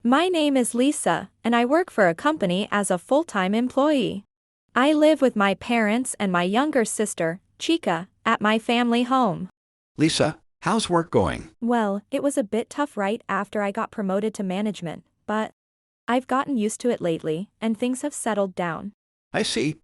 My name is Lisa, and I work for a company as a full-time employee. I live with my parents and my younger sister, Chica, at my family home. Lisa, how's work going? Well, it was a bit tough right after I got promoted to management, but I've gotten used to it lately, and things have settled down. I see.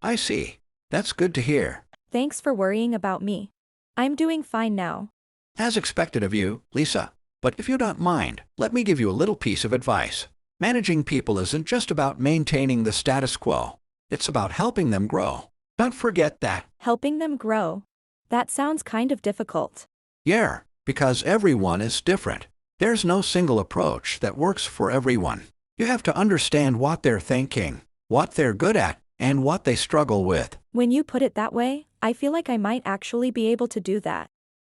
That's good to hear. Thanks for worrying about me. I'm doing fine now. As expected of you, Lisa. But if you don't mind, let me give you a little piece of advice. Managing people isn't just about maintaining the status quo. It's about helping them grow. Don't forget that. Helping them grow. That sounds kind of difficult. Yeah, because everyone is different. There's no single approach that works for everyone. You have to understand what they're thinking, what they're good at, and what they struggle with. When you put it that way, I feel like I might actually be able to do that.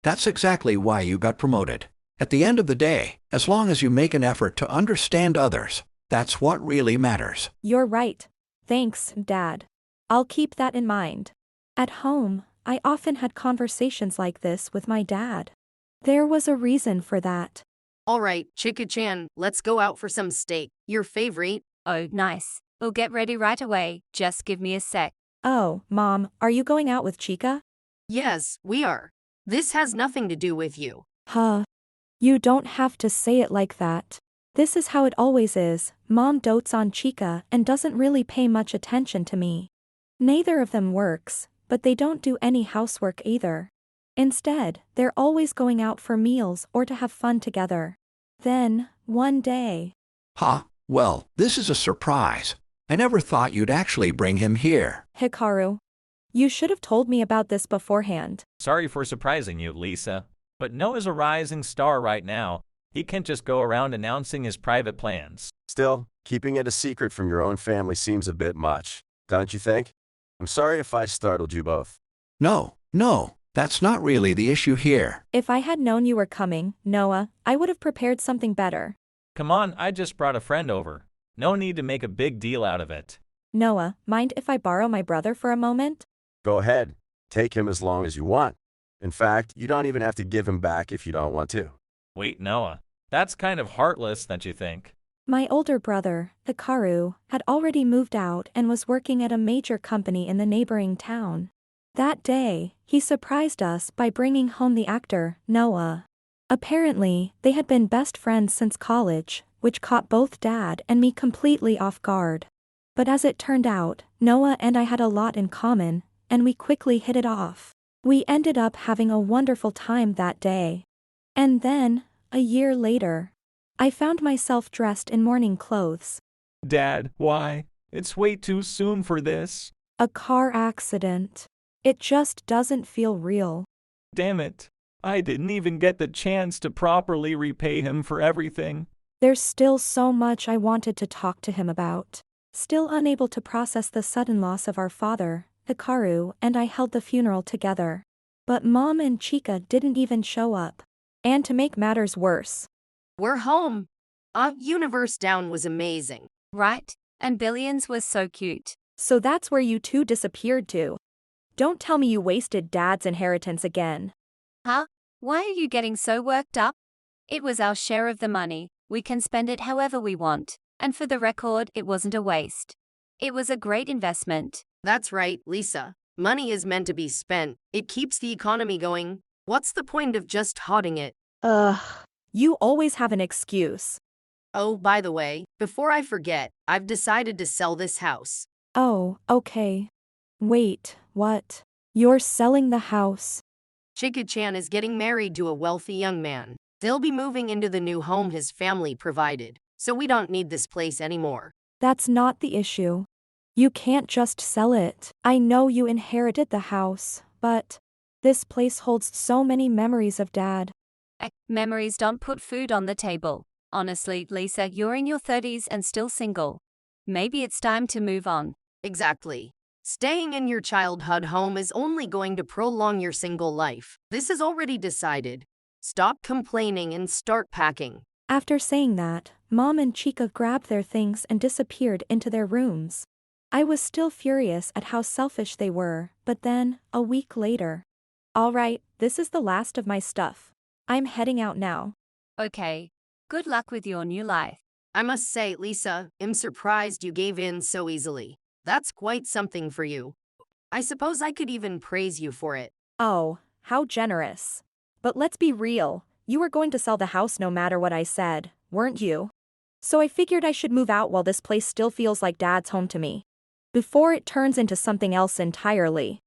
That's exactly why you got promoted. At the end of the day, as long as you make an effort to understand others, that's what really matters. You're right. Thanks, Dad. I'll keep that in mind. At home, I often had conversations like this with my dad. There was a reason for that. All right, Chica-chan, let's go out for some steak. Your favorite? Oh, nice. We'll get ready right away. Just give me a sec. Oh, Mom, are you going out with Chica? Yes, we are. This has nothing to do with you. Huh. You don't have to say it like that. This is how it always is. Mom dotes on Chica and doesn't really pay much attention to me. Neither of them works, but they don't do any housework either. Instead, they're always going out for meals or to have fun together. Then, one day. Huh? Well, this is a surprise. I never thought you'd actually bring him here. Hikaru. You should have told me about this beforehand. Sorry for surprising you, Lisa. But Noah's a rising star right now. He can't just go around announcing his private plans. Still, keeping it a secret from your own family seems a bit much, don't you think? I'm sorry if I startled you both. No, that's not really the issue here. If I had known you were coming, Noah, I would have prepared something better. Come on, I just brought a friend over. No need to make a big deal out of it. Noah, mind if I borrow my brother for a moment? Go ahead. Take him as long as you want. In fact, you don't even have to give him back if you don't want to. Wait, Noah. That's kind of heartless, don't you think? My older brother, Hikaru, had already moved out and was working at a major company in the neighboring town. That day, he surprised us by bringing home the actor, Noah. Apparently, they had been best friends since college, which caught both Dad and me completely off guard. But as it turned out, Noah and I had a lot in common, and we quickly hit it off. We ended up having a wonderful time that day. And then, a year later, I found myself dressed in morning clothes. Dad, why? It's way too soon for this. A car accident. It just doesn't feel real. Damn it. I didn't even get the chance to properly repay him for everything. There's still so much I wanted to talk to him about. Still unable to process the sudden loss of our father, Hikaru and I held the funeral together. But Mom and Chica didn't even show up. And to make matters worse, We're home. Universe Down was amazing. Right? And Billions was so cute. so that's where you two disappeared to. Don't tell me you wasted Dad's inheritance again. Huh? Why are you getting so worked up? It was our share of the money. We can spend it however we want. And for the record, it wasn't a waste. It was a great investment. That's right, Lisa. Money is meant to be spent. It keeps the economy going. What's the point of just hoarding it? Ugh. You always have an excuse. Oh, by the way, before I forget, I've decided to sell this house. Oh, okay. Wait, what? You're selling the house? Chica-chan is getting married to a wealthy young man. They'll be moving into the new home his family provided, so we don't need this place anymore. That's not the issue. You can't just sell it. I know you inherited the house, but this place holds so many memories of Dad. Memories don't put food on the table. Honestly, Lisa, you're in your 30s and still single. Maybe it's time to move on. Exactly. Staying in your childhood home is only going to prolong your single life. This is already decided. Stop complaining and start packing. After saying that, Mom and Chica grabbed their things and disappeared into their rooms. I was still furious at how selfish they were, but then, a week later. All right, this is the last of my stuff. I'm heading out now. Okay. Good luck with your new life. I must say, Lisa, I'm surprised you gave in so easily. That's quite something for you. I suppose I could even praise you for it. Oh, how generous. But let's be real, you were going to sell the house no matter what I said, weren't you? So I figured I should move out while this place still feels like Dad's home to me. Before it turns into something else entirely.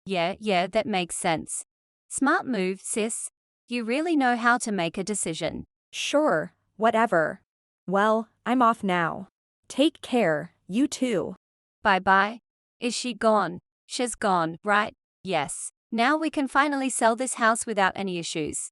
Yeah, that makes sense. Smart move, sis. You really know how to make a decision. Sure, whatever. Well, I'm off now. Take care, you too. Bye-bye. Is she gone? She's gone, right? Yes. Now we can finally sell this house without any issues.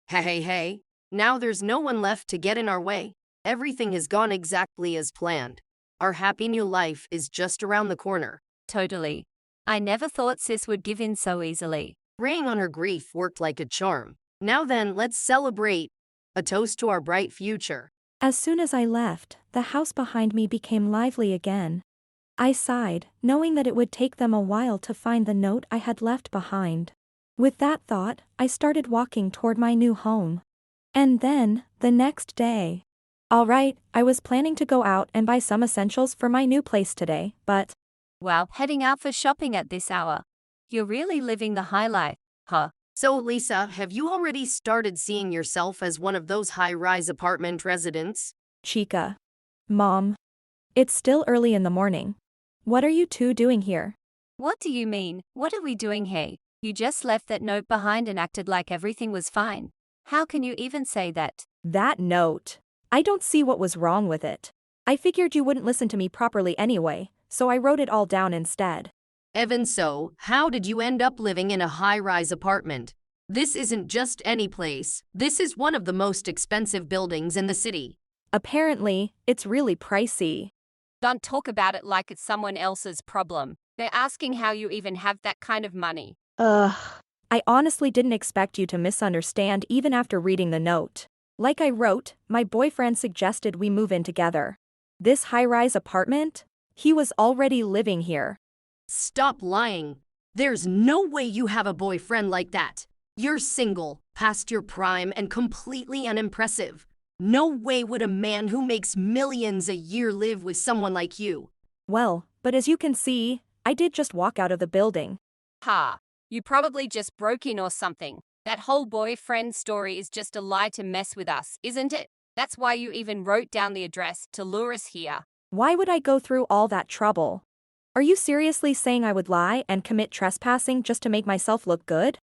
Hey. Now there's no one left to get in our way. Everything has gone exactly as planned. Our happy new life is just around the corner. Totally. I never thought sis would give in so easily. Preying on her grief worked like a charm. Now then, let's celebrate. A toast to our bright future. As soon as I left, the house behind me became lively again. I sighed, knowing that it would take them a while to find the note I had left behind. With that thought, I started walking toward my new home. And then, the next day. Alright, I was planning to go out and buy some essentials for my new place today, but Wow, heading out for shopping at this hour. You're really living the high life, huh? So, Lisa, have you already started seeing yourself as one of those high-rise apartment residents? Chica. Mom. It's still early in the morning. What are you two doing here? What do you mean? What are we doing here? You just left that note behind and acted like everything was fine. How can you even say that? That note. I don't see what was wrong with it. I figured you wouldn't listen to me properly anyway, so I wrote it all down instead. Even so, how did you end up living in a high-rise apartment? This isn't just any place. This is one of the most expensive buildings in the city. Apparently, it's really pricey. Don't talk about it like it's someone else's problem. They're asking how you even have that kind of money. Ugh. I honestly didn't expect you to misunderstand even after reading the note. Like I wrote, my boyfriend suggested we move in together. This high-rise apartment? He was already living here. Stop lying. There's no way you have a boyfriend like that. You're single, past your prime, and completely unimpressive. No way would a man who makes millions a year live with someone like you. Well, but as you can see, I did just walk out of the building. Ha. You probably just broke in or something. That whole boyfriend story is just a lie to mess with us, isn't it? That's why you even wrote down the address to lure us here. Why would I go through all that trouble? Are you seriously saying I would lie and commit trespassing just to make myself look good?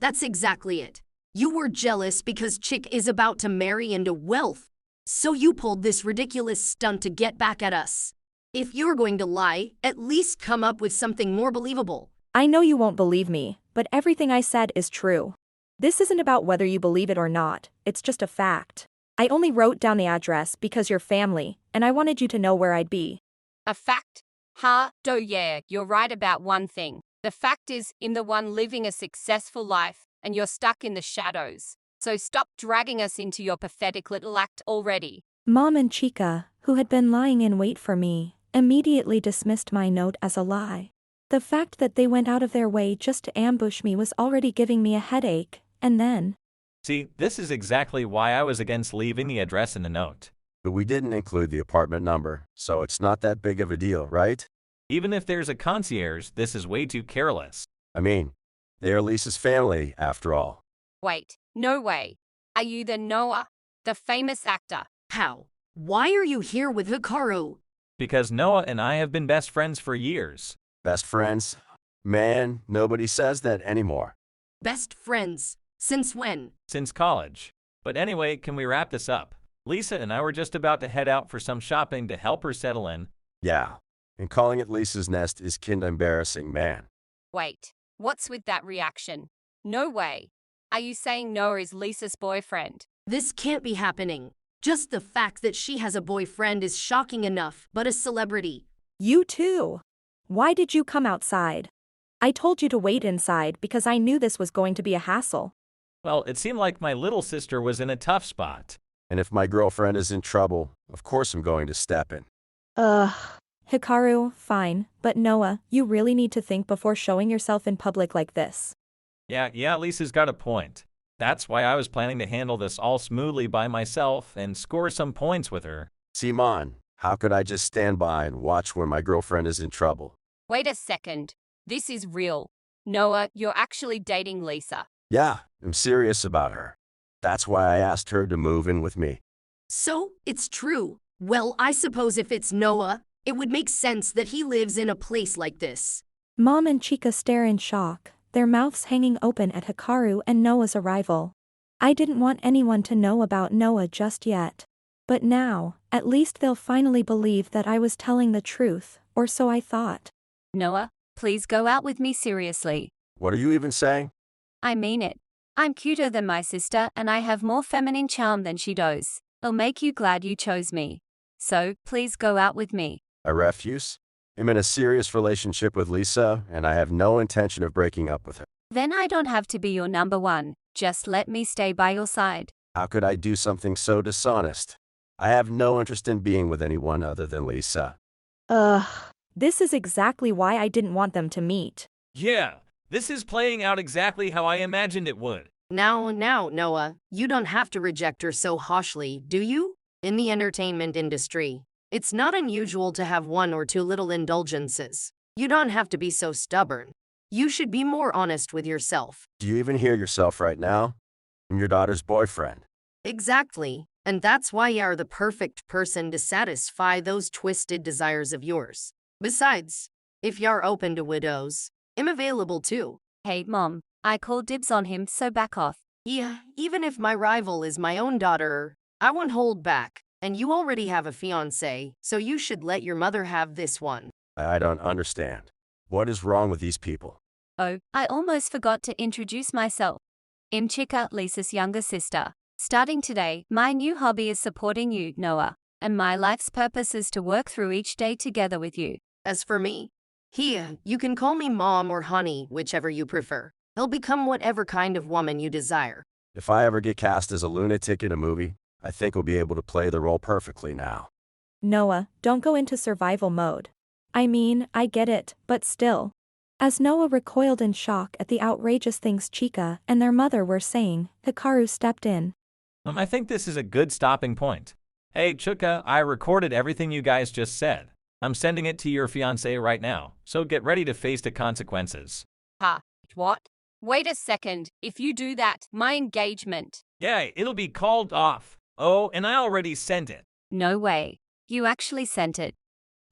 That's exactly it. You were jealous because Chick is about to marry into wealth. So you pulled this ridiculous stunt to get back at us. If you're going to lie, at least come up with something more believable. I know you won't believe me, but everything I said is true. This isn't about whether you believe it or not, it's just a fact. I only wrote down the address because you're family, and I wanted you to know where I'd be. A fact? Yeah, you're right about one thing. The fact is, I'm the one living a successful life, and you're stuck in the shadows. So stop dragging us into your pathetic little act already. Mom and Chica, who had been lying in wait for me, immediately dismissed my note as a lie. The fact that they went out of their way just to ambush me was already giving me a headache, and then... See, this is exactly why I was against leaving the address in the note. But we didn't include the apartment number, so it's not that big of a deal, right? Even if there's a concierge, this is way too careless. I mean, they are Lisa's family, after all. Wait, no way. Are you the Noah, the famous actor? How? Why are you here with Hikaru? Because Noah and I have been best friends for years. Best friends? Man, nobody says that anymore. Best friends? Since when? Since college. But anyway, can we wrap this up? Lisa and I were just about to head out for some shopping to help her settle in. Yeah, and calling it Lisa's nest is kinda embarrassing, man. Wait, what's with that reaction? No way. Are you saying Noah is Lisa's boyfriend? This can't be happening. Just the fact that she has a boyfriend is shocking enough, but a celebrity. You too. Why did you come outside? I told you to wait inside because I knew this was going to be a hassle. Well, it seemed like my little sister was in a tough spot. And if my girlfriend is in trouble, of course I'm going to step in. Hikaru, fine, but Noah, you really need to think before showing yourself in public like this. Yeah, Lisa's got a point. That's why I was planning to handle this all smoothly by myself and score some points with her. Simon, how could I just stand by and watch when my girlfriend is in trouble? Wait a second. This is real. Noah, you're actually dating Lisa. Yeah, I'm serious about her. That's why I asked her to move in with me. So, it's true. Well, I suppose if it's Noah, it would make sense that he lives in a place like this. Mom and Chica stare in shock, their mouths hanging open at Hikaru and Noah's arrival. I didn't want anyone to know about Noah just yet. But now, at least they'll finally believe that I was telling the truth, or so I thought. Noah, please go out with me seriously. What are you even saying? I mean it. I'm cuter than my sister and I have more feminine charm than she does. I'll make you glad you chose me. So, please go out with me. I refuse. I'm in a serious relationship with Lisa, and I have no intention of breaking up with her. Then I don't have to be your number one. Just let me stay by your side. How could I do something so dishonest? I have no interest in being with anyone other than Lisa. This is exactly why I didn't want them to meet. Yeah, this is playing out exactly how I imagined it would. Now, Noah, you don't have to reject her so harshly, do you? In the entertainment industry, it's not unusual to have one or two little indulgences. You don't have to be so stubborn. You should be more honest with yourself. Do you even hear yourself right now? I'm your daughter's boyfriend. Exactly. And that's why you are the perfect person to satisfy those twisted desires of yours. Besides, if you're open to widows, I'm available too. Hey, Mom, I called dibs on him, so back off. Yeah, even if my rival is my own daughter, I won't hold back. And you already have a fiancé, so you should let your mother have this one. I don't understand. What is wrong with these people? Oh, I almost forgot to introduce myself. I'm Chica, Lisa's younger sister. Starting today, my new hobby is supporting you, Noah, and my life's purpose is to work through each day together with you. As for me, here, you can call me Mom or Honey, whichever you prefer. I'll become whatever kind of woman you desire. If I ever get cast as a lunatic in a movie, I think we'll be able to play the role perfectly now. Noah, don't go into survival mode. I mean, I get it, but still. As Noah recoiled in shock at the outrageous things Chica and their mother were saying, Hikaru stepped in. I think this is a good stopping point. Hey, Chuka, I recorded everything you guys just said. I'm sending it to your fiancé right now, so get ready to face the consequences. Ha, what? Wait a second, if you do that, my engagement. Yeah, it'll be called off. Oh, and I already sent it. No way. You actually sent it.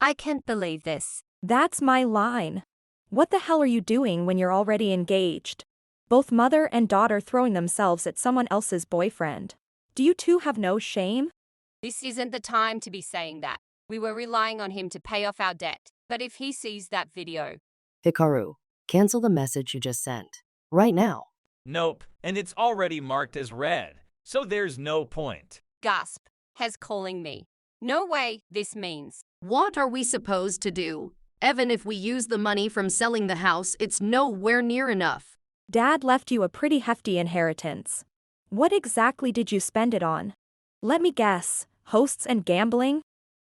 I can't believe this. That's my line. What the hell are you doing when you're already engaged? Both mother and daughter throwing themselves at someone else's boyfriend. Do you two have no shame? This isn't the time to be saying that. We were relying on him to pay off our debt. But if he sees that video... Hikaru, cancel the message you just sent. Right now. Nope, and it's already marked as read, so there's no point. Gasp. Has calling me. No way, this means. What are we supposed to do? Even if we use the money from selling the house, it's nowhere near enough. Dad left you a pretty hefty inheritance. What exactly did you spend it on? Let me guess, hosts and gambling?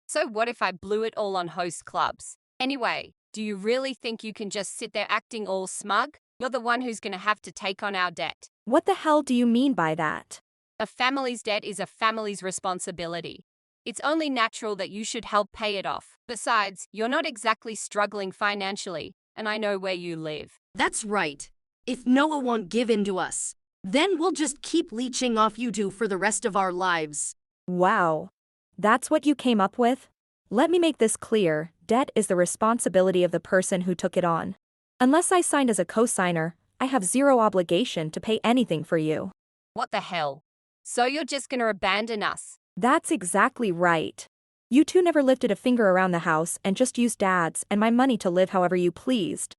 So what if I blew it all on host clubs? Anyway, do you really think you can just sit there acting all smug? You're the one who's going to have to take on our debt. What the hell do you mean by that? A family's debt is a family's responsibility. It's only natural that you should help pay it off. Besides, you're not exactly struggling financially, and I know where you live. That's right. If Noah won't give in to us, then we'll just keep leeching off you two for the rest of our lives. Wow. That's what you came up with? Let me make this clear, debt is the responsibility of the person who took it on. Unless I signed as a co-signer, I have zero obligation to pay anything for you. What the hell? So you're just gonna abandon us? That's exactly right. You two never lifted a finger around the house and just used Dad's and my money to live however you pleased.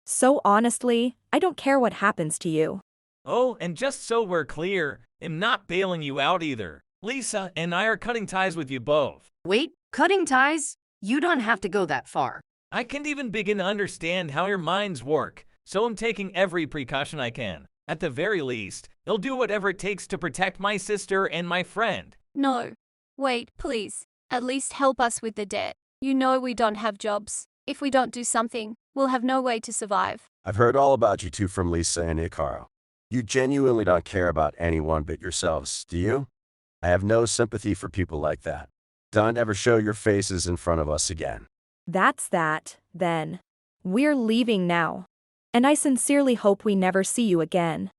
So honestly, I don't care what happens to you. Oh, and just so we're clear, I'm not bailing you out either. Lisa and I are cutting ties with you both. Wait, cutting ties? You don't have to go that far. I can't even begin to understand how your minds work, so I'm taking every precaution I can. At the very least, I'll do whatever it takes to protect my sister and my friend. No. Wait, please. At least help us with the debt. You know we don't have jobs. If we don't do something, we'll have no way to survive. I've heard all about you two from Lisa and Hikaru. You genuinely don't care about anyone but yourselves, do you? I have no sympathy for people like that. Don't ever show your faces in front of us again. That's that, then. We're leaving now. And I sincerely hope we never see you again.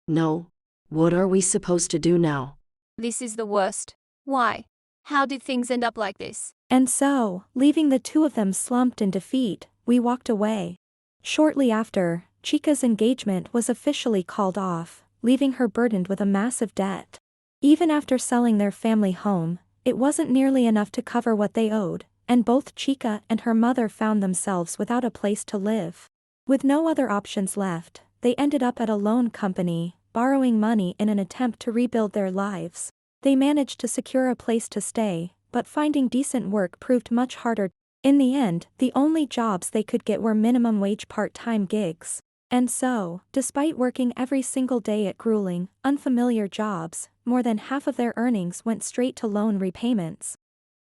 No. What are we supposed to do now? This is the worst. Why? How did things end up like this? And so, leaving the two of them slumped in defeat, we walked away. Shortly after, Chica's engagement was officially called off, leaving her burdened with a massive debt. Even after selling their family home, it wasn't nearly enough to cover what they owed, and both Chica and her mother found themselves without a place to live. With no other options left, they ended up at a loan company, borrowing money in an attempt to rebuild their lives. They managed to secure a place to stay, but finding decent work proved much harder. In the end, the only jobs they could get were minimum wage part-time gigs. And so, despite working every single day at grueling, unfamiliar jobs, more than half of their earnings went straight to loan repayments.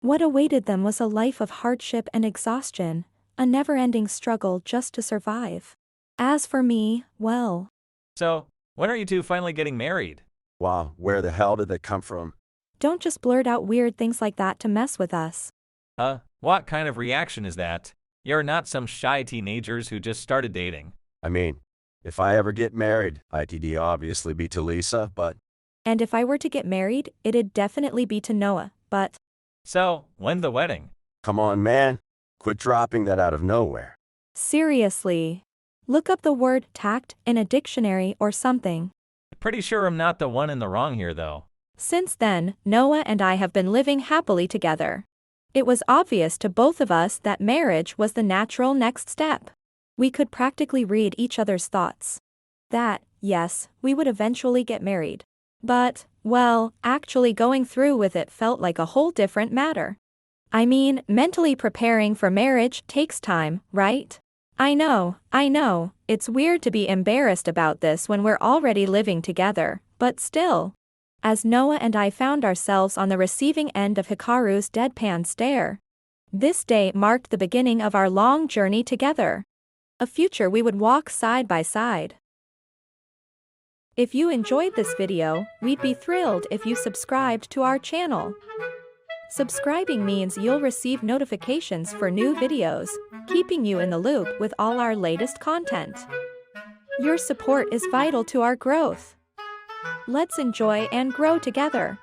What awaited them was a life of hardship and exhaustion, a never-ending struggle just to survive. As for me, well. So, when are you two finally getting married? Wow, where the hell did that come from? Don't just blurt out weird things like that to mess with us. What kind of reaction is that? You're not some shy teenagers who just started dating. I mean, if I ever get married, it'd obviously be to Lisa, but... And if I were to get married, it'd definitely be to Noah, but... So, when the wedding? Come on, man. Quit dropping that out of nowhere. Seriously. Look up the word tact in a dictionary or something. Pretty sure I'm not the one in the wrong here, though. Since then, Noah and I have been living happily together. It was obvious to both of us that marriage was the natural next step. We could practically read each other's thoughts. That, yes, we would eventually get married. But, well, actually going through with it felt like a whole different matter. I mean, mentally preparing for marriage takes time, right? I know, it's weird to be embarrassed about this when we're already living together, but still. As Noah and I found ourselves on the receiving end of Hikaru's deadpan stare. This day marked the beginning of our long journey together. A future we would walk side by side. If you enjoyed this video, we'd be thrilled if you subscribed to our channel. Subscribing means you'll receive notifications for new videos, keeping you in the loop with all our latest content. Your support is vital to our growth. Let's enjoy and grow together.